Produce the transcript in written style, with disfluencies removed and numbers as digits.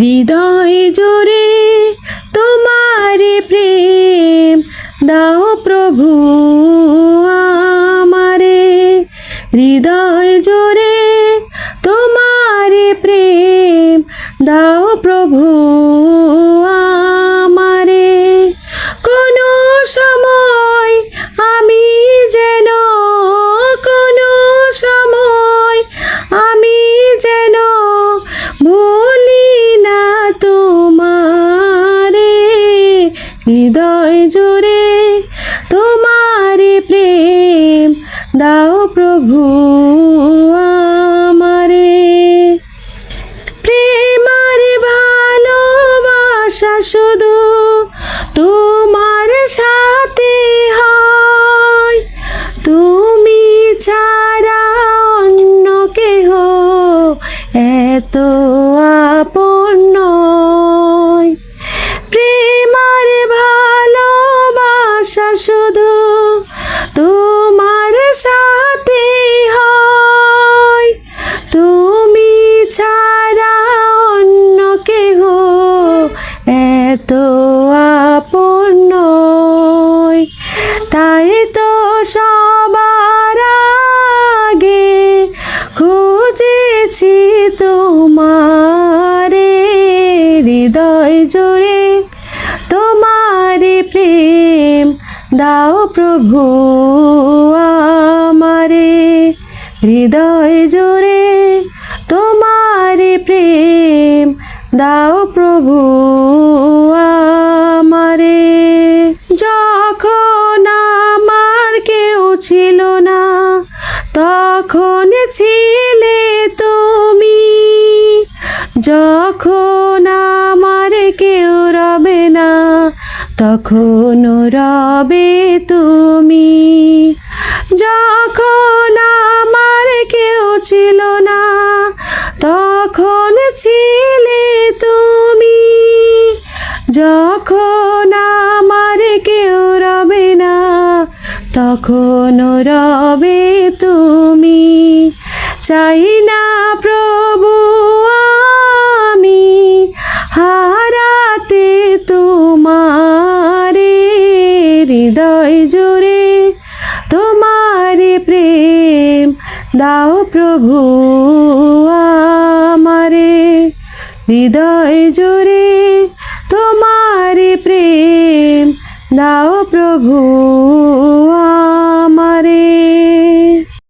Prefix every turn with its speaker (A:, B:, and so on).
A: হৃদয় জুড়ে তোমার প্রেম দাও প্রভু আমারে। হৃদয় জুড়ে তোমার প্রেম দাও প্রভু আমারে। কোনো সময় আমি যেন, কোনো সময় আমি যেন ভুলি না তোমারে। হৃদয় জুড়ে তোমার প্রেম দাও প্রভু আমারে। প্রেমার ভালোবাসা শুধু তোমার সাথে হয়, তুমি ছাড়া অন্য কেহ এত আপন নয়। প্রেমার ভালোবাসা শুধু তোমার সাথে হয়, তুমি ছাড়া অন্য কেহ এত আপন নয়। তাই তো সবার আগে খুঁজেছি তোমারে। হৃদয় জুড়ে তোমার প্রেম দাও প্রভু আমারে। হৃদয় জুড়ে তোমার প্রেম দাও প্রভু আমারে। যখন আমার কেউ ছিল না তখন ছিলে তুমি, যখন আমার কেউ রবে না তখন রবে তুমি। যখন আমার কেউ ছিল না তখন ছিলে তুমি, যখন আমার কেউ রবে না তখন রবে তুমি। চাই না প্রভু আমি হারাতে তোমারে। হৃদয় জুড়ে তোমার প্রেম দাও প্রভু আমারে। হৃদয় জুড়ে তোমার প্রেম দাও প্রভু আমারে।